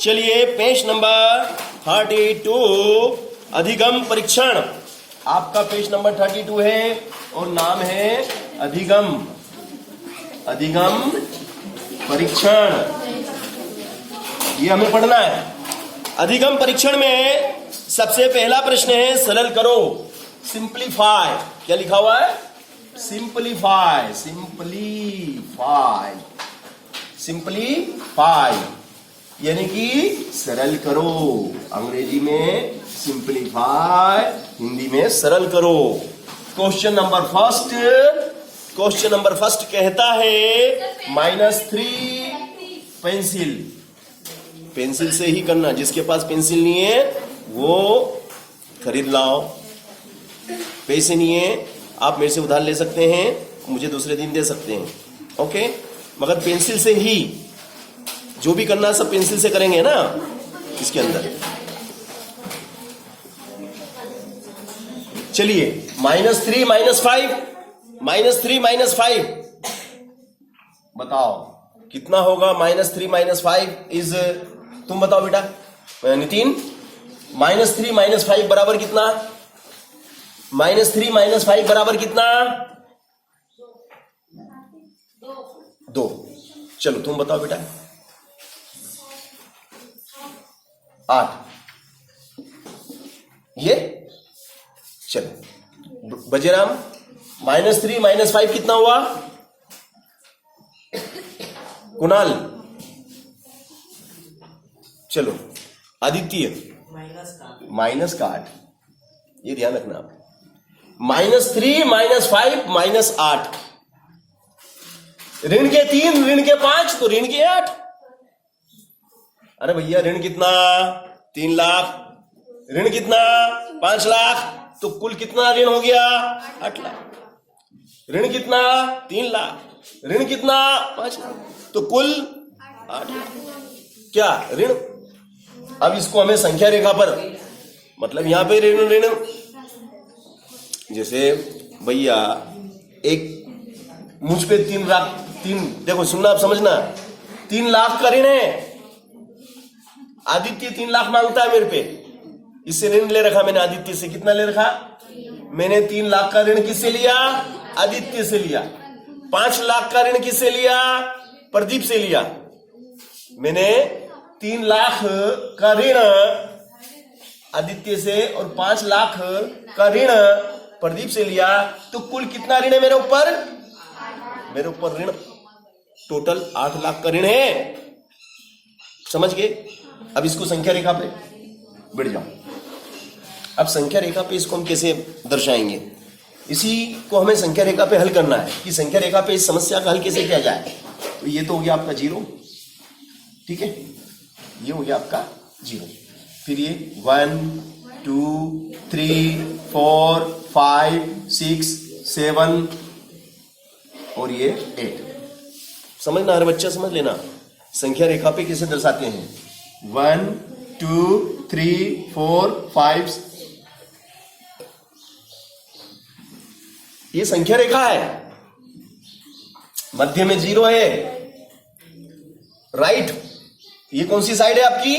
चलिए page number 32 अधिगम परीक्षण। आपका पेज नंबर 32 है और नाम है अधिगम परीक्षण। ये हमें पढ़ना है। अधिगम परीक्षण में सबसे पहला प्रश्न है सरल करो, सिंप्लीफाई। क्या लिखा हुआ है? सिंप्लीफाई। यानी कि सरल करो। अंग्रेजी में सिंप्लीफाई, हिंदी में सरल करो। क्वेश्चन नंबर फर्स्ट कहता है -3 पेंसिल से ही करना। जिसके पास पेंसिल नहीं है वो खरीद लाओ। पैसे नहीं है आप मेरे से उधार ले सकते हैं, मुझे दूसरे दिन दे सकते हैं, ओके। मगर पेंसिल से ही जो भी करना सब पेंसिल से करेंगे ना। इसके अंदर चलिए -3 - 5 बताओ कितना होगा। -3 - 5 इज, तुम बताओ बेटा नितिन। -3 - 5 बराबर कितना? -3 - 5 बराबर कितना? 2। चलो तुम बताओ बेटा। 8। ये चलो बजेराम -3 - 5 कितना हुआ? कुणाल चलो। आदित्य माइनस का 8, ये ध्यान रखना आप। -3 - 5 - 8, ऋण के 3 ऋण के 5 तो ऋण के 8। अरे भैया ऋण कितना? 3 लाख। ऋण कितना? 5 लाख। तो कुल कितना ऋण हो गया? 8 लाख। ऋण कितना? 3 लाख। ऋण कितना? 5 लाख। तो कुल 8 लाख क्या ऋण। अब इसको हमें संख्या रेखा पर, मतलब यहां पे ऋण जैसे भैया एक मुझ पे 3 लाख, देखो सुनना आप समझना, 3 लाख का ऋण है। आदित्य 3 लाख मांगता है मेरे पे, इससे ऋण ले रखा मैंने आदित्य से। कितना ले रखा? मैंने 3 लाख का ऋण किससे लिया? आदित्य से लिया। 5 लाख का ऋण किससे लिया? प्रदीप से लिया। मैंने 3 लाख का ऋण आदित्य से और 5 लाख का ऋण प्रदीप से लिया। तो कुल कितना ऋण है मेरे ऊपर? मेरे ऊपर ऋण टोटल 8 लाख का ऋण है। समझ गए? अब इसको संख्या रेखा पे बढ़ जाओ। अब संख्या रेखा पे इसको हम कैसे दर्शाएंगे? इसी को हमें संख्या रेखा पे हल करना है कि संख्या रेखा पे इस समस्या का हल कैसे किया जाए। तो ये तो हो गया आपका 0, ठीक है। ये हो गया आपका 0। फिर ये 1 2 3 4 5 6 7 और ये 8। समझना, हर बच्चा समझ लेना संख्या रेखा पे कैसे दर्शाते हैं। 1 2 3 4 5। ये संख्या रेखा है, मध्य में 0 है। राइट, ये कौन सी साइड है आपकी?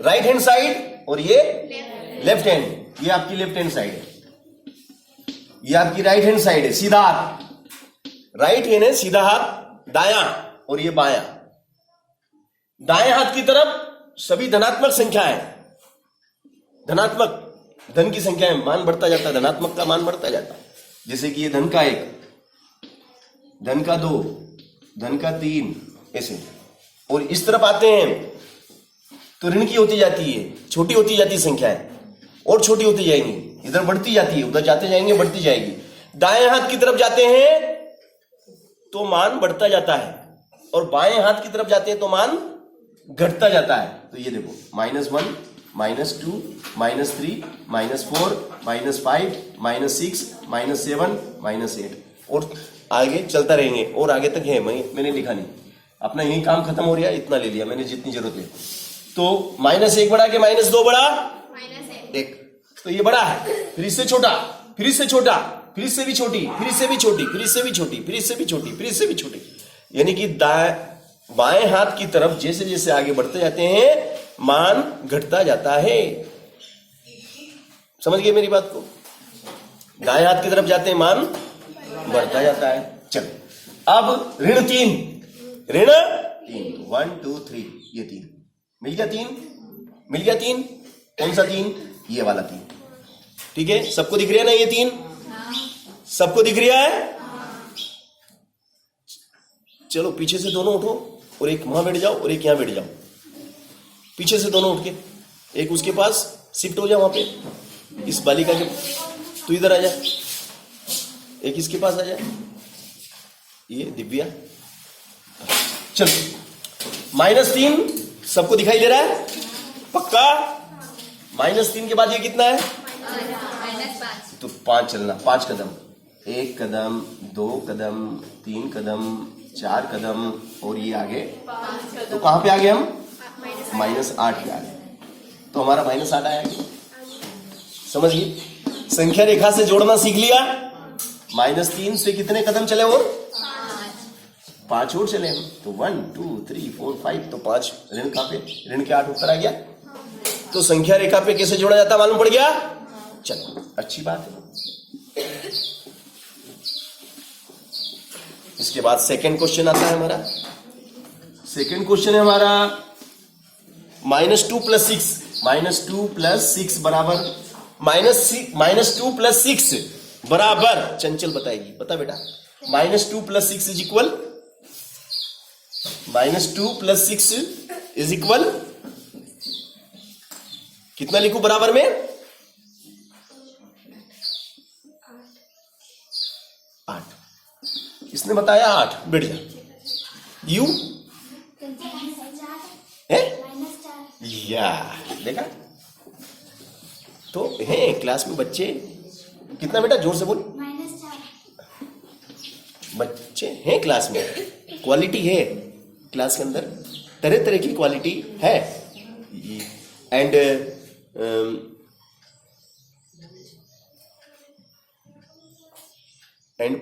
Right hand side. और ये लेफ्ट हैंड, ये आपकी लेफ्ट हैंड साइड है। ये आपकी राइट हैंड साइड है, सीधा हाथ। राइट हैंड है, सीधा हाथ दायां, और ये बायां। दाएं हाथ की तरफ सभी धनात्मक संख्या है। धनात्मक धन की संख्या है, मान बढ़ता जाता है, धनात्मक का मान बढ़ता जाता है। जैसे कि ये धन का 1, धन का 2, धन का 3, ऐसे। और इस तरफ आते हैं तो ऋण की होती जाती है, छोटी होती जाती संख्याएं और छोटी होती जाएंगी, इधर बढ़ती जाती है, उधर जाते जाएंगे बढ़ती जाएगी। दाएं हाथ की तरफ जाते हैं तो मान बढ़ता जाता है, और बाएं हाथ की तरफ जाते हैं तो मान घटता जाता है। तो ये देखो -1 -2 -3 -4 -5 -6 -7 -8, और आगे चलता रहेंगे। और आगे तक है, मैंने लिखा नहीं, अपना यही काम खत्म हो रहा है, इतना ले लिया मैंने जितनी जरूरत है। तो -1 बढ़ा के -2 बढ़ा 1, तो ये बड़ा है। फिर इससे छोटा, फिर इससे छोटा, फिर इससे भी छोटी, फिर इससे भी छोटी, फिर इससे भी छोटी, फिर इससे भी छोटी, फिर इससे भी छोटी। यानी कि बाएं हाथ की तरफ जैसे जैसे आगे बढ़ते जाते हैं मान घटता जाता है। समझ गए मेरी बात को? दाएं हाथ की तरफ जाते हैं मान बढ़ता जाता है। चलो अब ऋण 3, ऋण 3, 1 2 3, ये 3 मिल गया, 3 मिल गया। 3 कौन सा 3? ये वाला 3। ठीक है, सबको दिख रहा है ना ये 3? सबको दिख रहा है? चलो पीछे से दोनों उठो और एक वहां बैठ जाओ और एक यहां बैठ जाओ। पीछे से दोनों उठ के एक उसके पास शिफ्ट हो जाओ, वहां पे इस बालिका के, तू इधर आ जा, एक इसके पास आ जा, ये दिव्या। चलो -3 सबको दिखाई दे रहा है पक्का? -3 के बाद ये कितना है? -5। तो 5 चलना, 5 कदम, 1 कदम 2 कदम 3 कदम 4 कदम और ये आगे। तो कहां पे आ गए हम? -8 पे आ गए। तो हमारा -8 आया। समझिए, संख्या रेखा से जोड़ना सीख लिया। -3 से कितने कदम चले और? 5 और चले हम। तो 1 2 3 4 5, तो 5 ऋण कहां पे? ऋण के 8 ऊपर आ गया। तो संख्या रेखा पे कैसे जोड़ा जाता मालूम पड़ गया? चलो अच्छी बात है। इसके बाद सेकंड क्वेश्चन आता है हमारा। सेकंड क्वेश्चन है हमारा -2 + 6, -2 + 6 बराबर -2 + 6 बराबर, चंचल बताएगी, बता बेटा। -2 + 6 इज इक्वल, -2 + 6 इज इक्वल कितना लिखूं बराबर में? 8। इसने बताया 8, बैठ जा। यू है या देखा? तो है क्लास में बच्चे कितना बेटा, जोर से बोल। बच्चे हैं क्लास में, क्वालिटी है क्लास के अंदर, तरह तरह की क्वालिटी है। एंड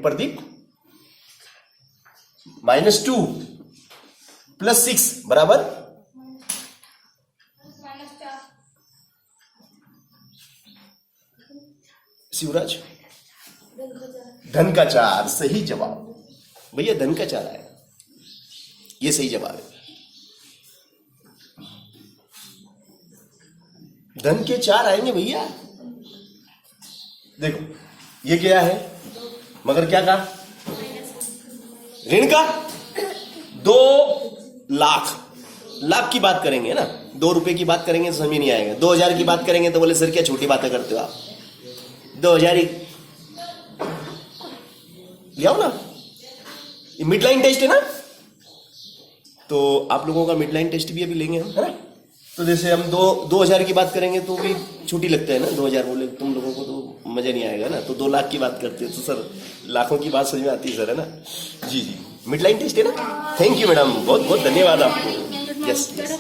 प्रदीप, -2 + 6 बराबर शिवराज धन का 4। सही जवाब भैया, धन का 4 आया, ये सही जवाब है। धन के 4 आएंगे भैया। देखो ये क्या है, मगर क्या कहा? ऋण का 2 लाख, लाख की बात करेंगे ना, 2 रुपए की बात करेंगे तो समझ नहीं आएगा। 2000 की बात करेंगे तो बोले सर क्या छोटी बातें करते हो आप, 2000 ही ले आओ ना। ये मिड लाइन टेस्ट है ना, तो आप लोगों का मिड लाइन टेस्ट भी अभी लेंगे हम, है ना। तो जैसे हम 2000 की बात करेंगे तो भी छोटी लगता है ना, 2000 बोले तुम लोगों को तो मजा नहीं आएगा ना। तो 2 लाख की बात करते हैं तो सर लाखों की बात समझ में आती है सर, है ना। जी जी, मिड लाइन टेस्ट है ना। थैंक यू मैडम, बहुत बहुत धन्यवाद आपको। Yes yes.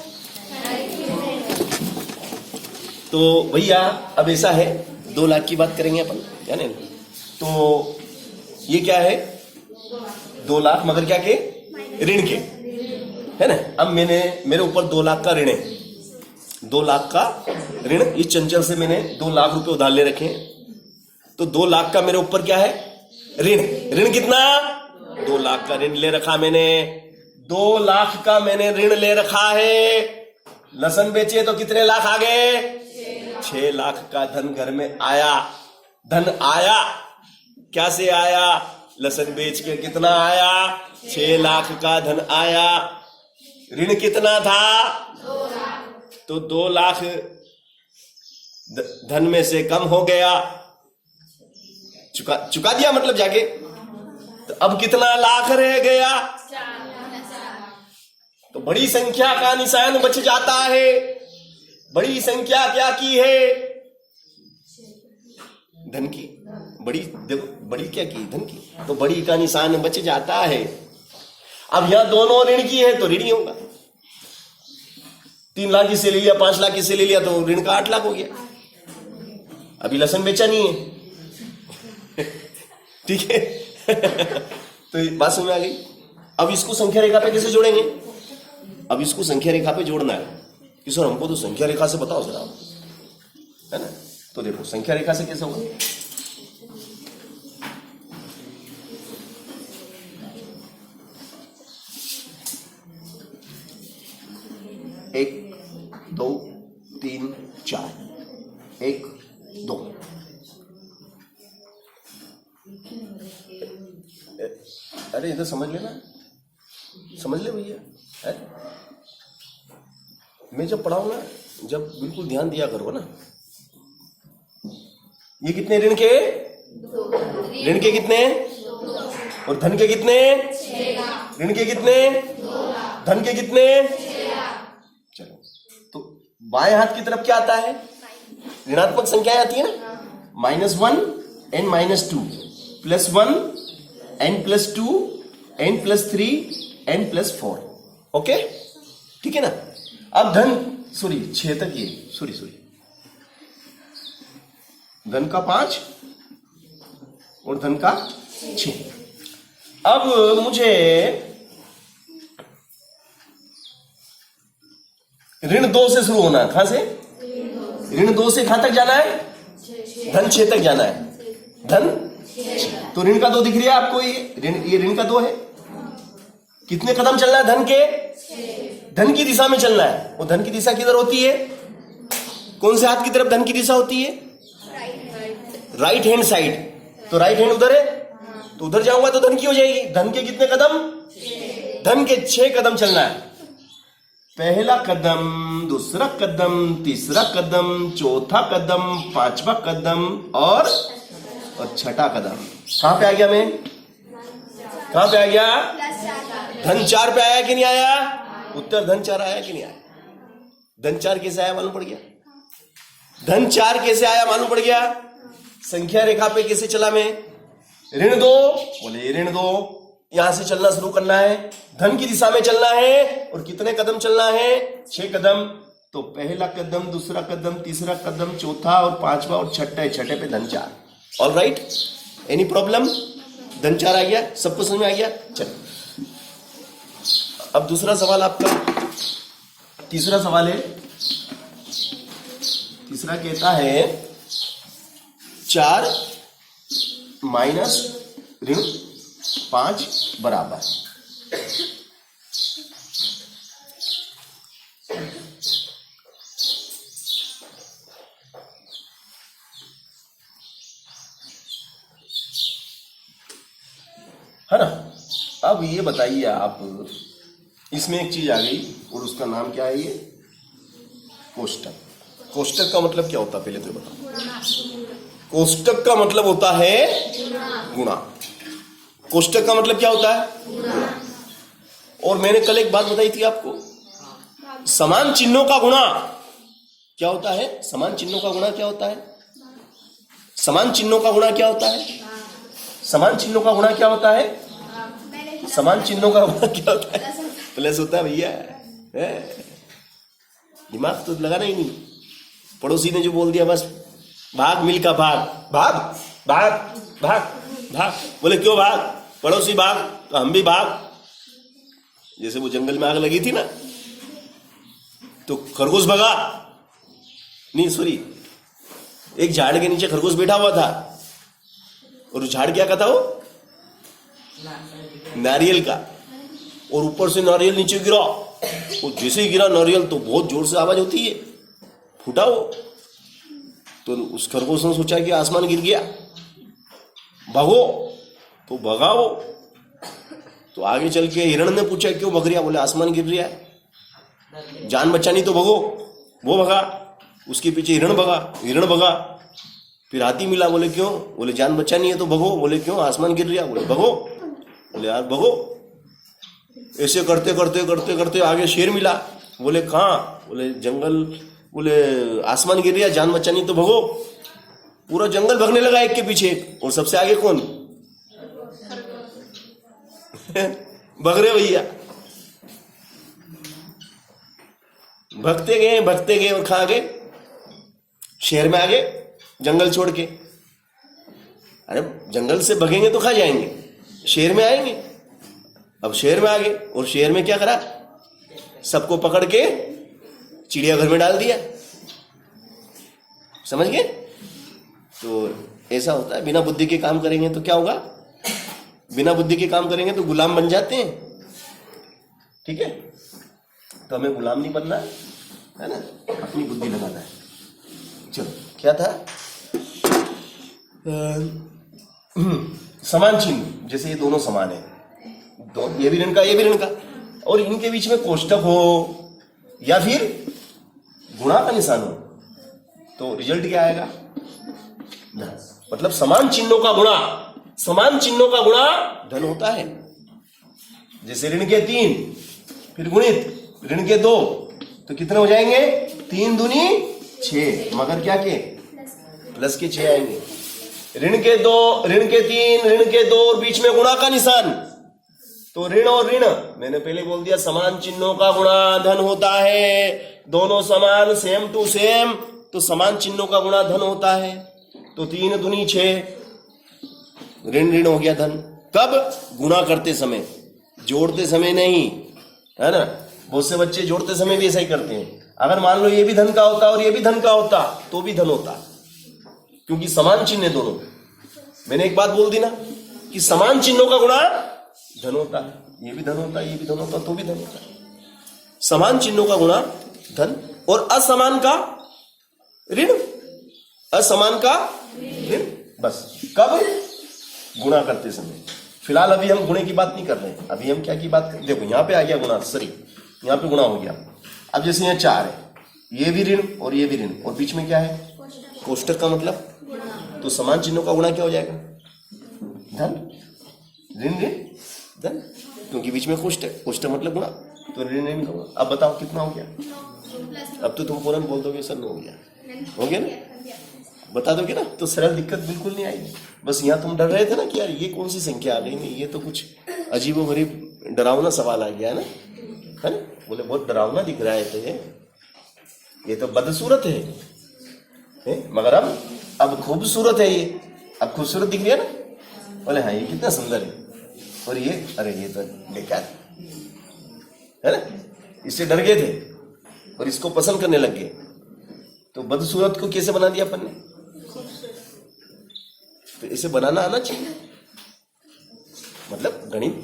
तो भैया अब ऐसा है, 2 लाख की बात करेंगे अपन, जाने। तो ये क्या है? 2 लाख, मगर क्या के? ऋण के, है ना। अब मेरे ऊपर 2 लाख का ऋण है, 2 लाख का ऋण। इस चंचल से मैंने 2 लाख रुपए उधार ले रखे हैं, तो 2 लाख का मेरे ऊपर क्या है? ऋण। ऋण कितना? 2 लाख का ऋण ले रखा मैंने, 2 लाख का मैंने ऋण ले रखा है। लहसुन बेचे तो कितने लाख आ गए? 6 लाख का धन घर में आया। धन आया, क्या से आया? लहसुन बेच के कितना आया? 6 लाख का धन आया। ऋण कितना था? 2 लाख। तो 2 लाख धन में से कम हो गया, चुका दिया मतलब जाके। तो अब कितना लाख रह गया? 4। तो बड़ी संख्या का निशान बच जाता है। बड़ी संख्या क्या की है? धन की। बड़ी, देखो बड़ी क्या की? धन की। तो बड़ी का निशान बच जाता है। अब यहां दोनों ऋण की है तो ऋण ही होगा। 3 लाख इसे ले लिया, 5 लाख इसे ले लिया, तो ऋण का 8 लाख हो गया। अभी लहसुन बेचा नहीं है। ठीक है। तो बात समझ में आ गई। अब इसको संख्या रेखा पे कैसे जोड़ेंगे? अब इसको संख्या रेखा पे जोड़ना है कि सर हमको तो संख्या रेखा से बताओ जरा, है ना। तो देखो संख्या रेखा से कैसे होगा, एक दो तीन चार, एक दो, अरे इधर समझ लेना, समझ ले भैया, है? मैं जब पढ़ाऊं ना, जब बिल्कुल ध्यान दिया करो ना। ये कितने ऋण के, ऋण के कितने और धन के कितने, ऋण के कितने, धन के कितने। चलो तो बाएं हाथ की तरफ क्या आता है, ऋणात्मक संख्याएं आती है ना, -1 and -2 +1 n +2 n +3 n +4, okay, ठीक है ना। अब धन छह तक, ये सॉरी धन का 5 और धन का 6। अब मुझे ऋण 2 से शुरू होना है, कहां से, ऋण 2 से कहां तक जाना है, धन 6 तक जाना है, धन। तो ऋण का 2 दिख रहा है आपको, ये ऋण का 2 है। कितने कदम चलना है धन के, धन की दिशा में चलना है। वो धन की दिशा किधर होती है, कौन से हाथ की तरफ धन की दिशा होती है, राइट हैंड साइड। तो राइट हैंड उधर है, तो उधर जाऊंगा तो धन की हो जाएगी। धन के कितने कदम, धन के 6 कदम चलना है। पहला कदम, दूसरा कदम, तीसरा कदम, चौथा कदम, 5वां कदम और छठा कदम। कहां पे आ गया मैं, कहां पे आ गया, धन 4 पे आया कि नहीं आया, उत्तर धन 4 आया कि नहीं आया। धन 4 कैसे आया मालूम पड़ गया, धन 4 कैसे आया मालूम पड़ गया। संख्या रेखा पे कैसे चला मैं, ऋण 2, बोले ऋण 2, यहां से चलना शुरू करना है, धन की दिशा में चलना है। और कितने कदम चलना है, 6 कदम। तो पहला कदम, दूसरा कदम, तीसरा कदम, चौथा और 5वां और छठे पे धन 4। ऑल राइट, एनी प्रॉब्लम, धन 4 आ गया, सबको समझ में आ गया। चलो अब दूसरा सवाल आपका, तीसरा सवाल है, तीसरा कहता है 4 माइनस ऋण 5 बराबर। है ना। अब ये बताइए आप, इसमें एक चीज आ गई और उसका नाम क्या है, ये कोष्टक। कोष्टक का मतलब क्या होता है पहले तो बताओ। कोष्टक का मतलब होता है गुणा। कोष्टक का मतलब क्या होता है, और मैंने कल एक बात बताई थी आपको, समान चिन्हों का गुणा क्या होता है, समान चिन्हों का गुणा क्या होता है, समान चिन्हों का गुणा क्या होता है, समान चिन्हों का गुणा क्या होता है, समान चिन्हों का गुणा क्या होता है, प्लस होता है भैया। दिमाग तो लगाना ही नहीं, पड़ोसी ने जो बोल दिया बस भाग, मिल का भाग, भाग भाग भाग भाग, बोले क्यों भाग, पड़ोसी भाग तो हम भी भाग। जैसे वो जंगल में आग लगी थी ना, तो खरगोश भगा नहीं, सॉरी, एक झाड़ के नीचे खरगोश बैठा हुआ था, और झाड़ क्या का था वो, नारियल का, और ऊपर से नारियल नीचे गिरा, और जैसे ही गिरा नारियल तो बहुत जोर से आवाज होती है, फूटा वो। तो उस खरगोश ने सोचा कि आसमान गिर गया, भागो, तो भगा वो। तो आगे चल के हिरण ने पूछा क्यों भग रहा, बोले आसमान गिर रहा है, जान बचानी तो भगो। वो भगा, उसके पीछे हिरण भगा। फिर हाथी मिला, बोले क्यों, बोले जान बचानी है तो भगो, बोले क्यों, आसमान गिर रहा, बोले भगो, बोले यार भगो। ऐसे करते करते करते करते आगे शेर मिला, बोले कहाँ, बोले जंगल, बोले आसमान गिर रहा, जान बचानी तो भगो। पूरा जंगल भगने लगा एक के पीछे, और सबसे आगे कौन भग रहे भैया। भगते गए और कहाँ गए, शहर में आ गए, जंगल छोड़ के। अरे जंगल से भगेंगे तो कहाँ जाएंगे, शहर में आएंगे। अब शहर में आ गए, और शहर में क्या करा, सबको पकड़ के चिड़ियाघर में डाल दिया। समझ गए? तो ऐसा होता है, बिना बुद्धि के काम करेंगे तो क्या होगा? बिना बुद्धि के काम करेंगे तो गुलाम बन जाते हैं। ठीक है, तो हमें गुलाम नहीं बनना है ना, अपनी बुद्धि लगाना है। चलो, क्या था? समान चिन्ह, जैसे ये दोनों समान है, ये भी ऋण का, ये भी ऋण का, और इनके बीच में कोष्टक हो या फिर गुणा का निशान हो, तो रिजल्ट क्या आएगा? धन। मतलब समान चिन्हों का गुणा, समान चिन्हों का गुणा धन होता है। जैसे ऋण के 3 फिर गुणित ऋण के 2, तो कितने हो जाएंगे? 3 दूनी 6, मगर क्या के प्लस के 6 आएंगे। ऋण के 2, ऋण के 3, ऋण के 2 और बीच में गुणा का निशान, तो ऋण और ऋण, मैंने पहले बोल दिया समान चिन्हों का गुणा धन होता है। दोनों समान, सेम टू सेम, तो समान चिन्हों का गुणा धन होता है। तो 3 दूनी 6, ऋण ऋण हो गया धन। कब? गुणा करते समय, जोड़ते समय नहीं, है ना। बहुत से बच्चे जोड़ते समय भी ऐसा ही करते हैं। अगर मान लो ये भी धन का होता और ये भी धन का होता तो भी धन होता, क्योंकि समान चिन्ह है दोनों। मैंने एक बात बोल दी ना कि समान चिन्हों का गुणा धन होता है, ये भी धन होता है, ये भी धन होता तो भी धन होता है। समान चिन्हों का गुणा धन और असमान का ऋण, असमान का ऋण। बस कब? गुणा करते समय। फिलहाल अभी हम गुणे की बात नहीं कर रहे हैं, अभी हम क्या की बात कर, देखो यहां पे आ गया गुणा, सॉरी यहां पे गुणा हो गया। अब जैसे यहाँ 4 है, ये भी ऋण और ये भी ऋण, और बीच में क्या है? कोष्टक का मतलब, तो समान चिन्हों का गुणा क्या हो जाएगा? धन। ऋण ऋण धन, क्योंकि बीच में कोष्टक, कोष्टक मतलब गुणा, तो ऋण ऋण का गुणा। अब बताओ कितना हो गया? अब तो तुम फौरन बोल दोगे सर हो गया, हो गया ना, बता दोगे ना, तो सरल दिक्कत बिल्कुल नहीं आएगी। बस यहाँ तुम डर रहे थे ना कि यार ये कौन सी संख्या आ गई, नहीं ये तो कुछ अजीबोगरीब डरावना सवाल आ गया है ना, है ना। बोले बहुत डरावना दिख रहा है, तो ये तो बदसूरत है, मगर अब खूबसूरत है ये, अब खूबसूरत दिख गया ना। बोले हाँ ये कितना सुंदर है, और ये अरे ये तो बेकार है ना, इससे डर गए थे और इसको पसंद करने लग गए। तो बदसूरत को कैसे बना दिया अपन ने? तो इसे बनाना आना चाहिए, मतलब गणित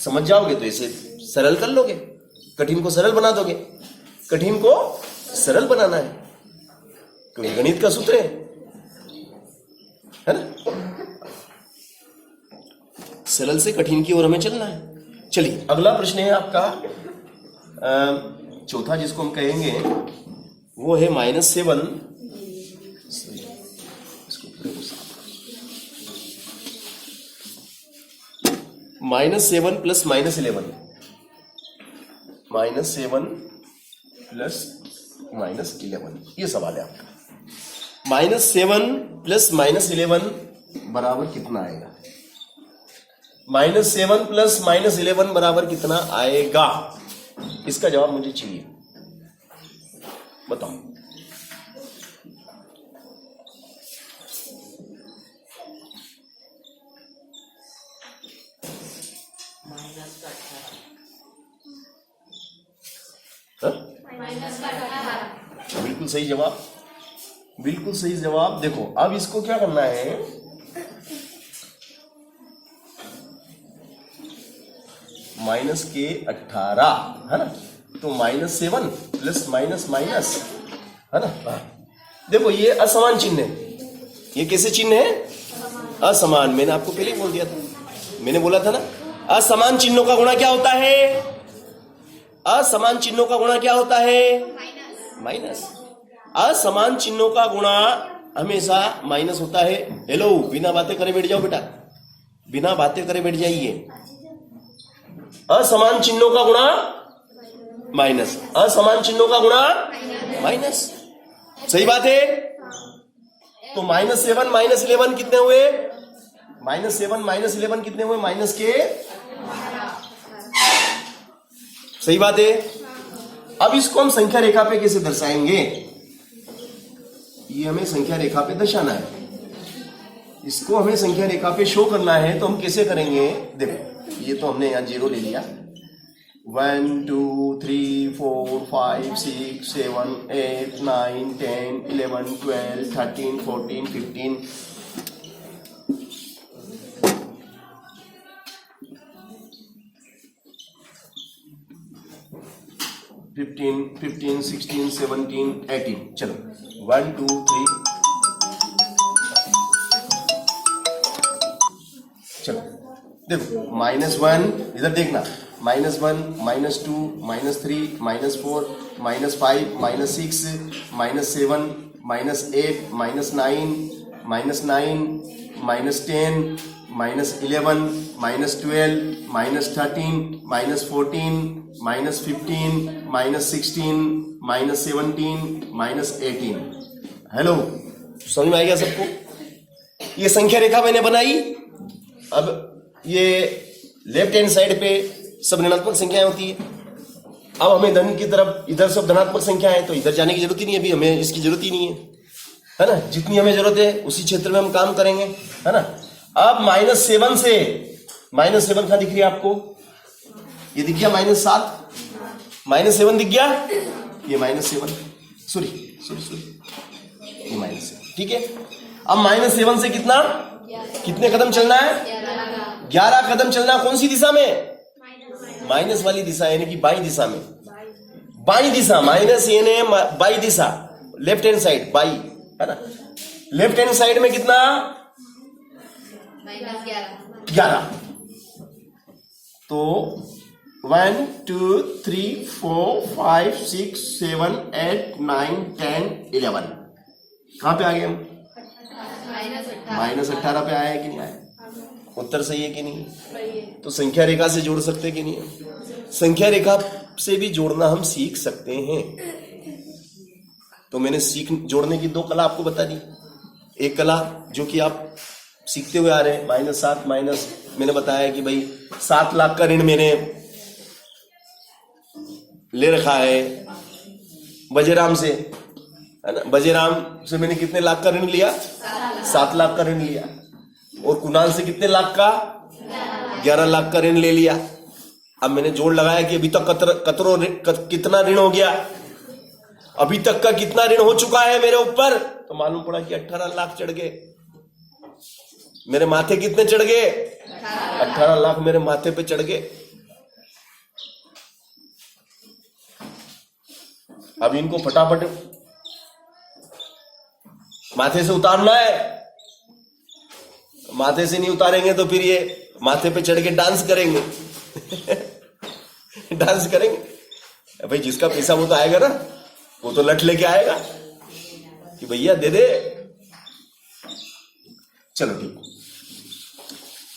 समझ जाओगे तो इसे सरल कर लोगे, कठिन को सरल बना दोगे। कठिन को सरल बनाना है, क्योंकि गणित का सूत्र है ना। सरल से कठिन की ओर हमें चलना है। चलिए अगला प्रश्न है आपका चौथा, जिसको हम कहेंगे वो है -7, -7 प्लस -11, -7 प्लस -11, ये सवाल है आपका। -7 प्लस -11 बराबर कितना आएगा? -7 प्लस -11 बराबर कितना आएगा? इसका जवाब मुझे चाहिए, बताओ। बिल्कुल सही जवाब, बिल्कुल सही जवाब। देखो अब इसको क्या करना है, -18 है ना, तो -7 प्लस माइनस है ना। देखो ये असमान चिन्ह है, ये कैसे चिन्ह है? असमान। मैंने आपको पहले ही बोल दिया था, मैंने बोला था ना, असमान चिन्हों का गुणा क्या होता है? असमान चिन्हों का गुणा क्या होता है? माइनस। असमान चिन्हों का गुणा हमेशा माइनस होता है। हेलो, बिना बातें करे बैठ जाओ बेटा, बिना बातें करे बैठ जाइए। असमान चिन्हों का गुणा माइनस, असमान चिन्हों का गुणा माइनस, सही बात है। तो -7 -11 कितने हुए? -7 -11 कितने हुए? माइनस के, सही बात है। अब इसको हम संख्या रेखा पे कैसे दर्शाएंगे? ये हमें संख्या रेखा पे दर्शाना है, इसको हमें संख्या रेखा पे शो करना है। तो हम कैसे करेंगे? देखो ये तो हमने यहाँ 0 ले लिया, 1 2 3 4 5 6 7 8 9 10 11 12 13 14 15 15 16 17 18 चलो 1 2 3 चलो देखो -1 इधर देखना -1 -2 -3 -4 -5 -6 -7 -8 -9 -9 -10 -11 -12 -13 -14 -15 -16 -17 -18 हेलो समझ में आ गया सबको? ये संख्या रेखा मैंने बनाई। अब ये लेफ्ट हैंड साइड पे सब ऋणात्मक संख्याएं होती है। अब हमें धन की तरफ इधर सब धनात्मक संख्या है, तो इधर जाने की जरूरत ही नहीं है, अभी हमें इसकी जरूरत ही नहीं है ना। जितनी हमें जरूरत है उसी क्षेत्र में हम काम करेंगे, है ना। अब -7 से -7 कहां दिख रही है आपको? ये दिख गया -7 -7 दिख गया, ये -7 सॉरी ये -7 ठीक है। अब -7 से कितने कदम चलना है? 11 कदम चलना। कौन सी दिशा में? माइनस वाली दिशा, यानी कि बाई दिशा में। बाई दिशा माइनस यानी by Disha, left hand side by, है ना। लेफ्ट हैंड साइड में कितना? -11। तो 1 2 3 4 5 6 7 8 9 10 11 कहां पे आ गए हम? -18 पे आया है कि नहीं आया? उत्तर सही है कि नहीं? तो संख्या रेखा से जोड़ सकते कि नहीं? संख्या रेखा से भी जोड़ना हम सीख सकते हैं। तो मैंने जोड़ने की 2 कला आपको बता दी। एक कला जो कि आप सीखते हुए आ रहे हैं, -7 मैंने बताया कि भाई 7 लाख का ऋण मैंने ले रखा है बजेराम से, है ना। बजेराम से मैंने कितने लाख का ऋण लिया? 7 लाख का ऋण लिया। और कुणाल से कितने लाख का? 11 लाख का ऋण ले लिया। अब मैंने जोड़ लगाया कि अभी तक कितना ऋण हो गया, अभी तक का कितना ऋण हो चुका है मेरे ऊपर। तो मालूम पड़ा कि 18 लाख चढ़ गए मेरे माथे। कितने चढ़ गए? 18 लाख मेरे माथे पे चढ़ गए। अब इनको फटाफट माथे से उतारना है। माथे से नहीं उतारेंगे तो फिर ये माथे पे चढ़ के डांस करेंगे डांस करेंगे भाई। जिसका पैसा वो तो आएगा ना, वो तो लठ लेके आएगा कि भैया दे दे। चलो ठीक।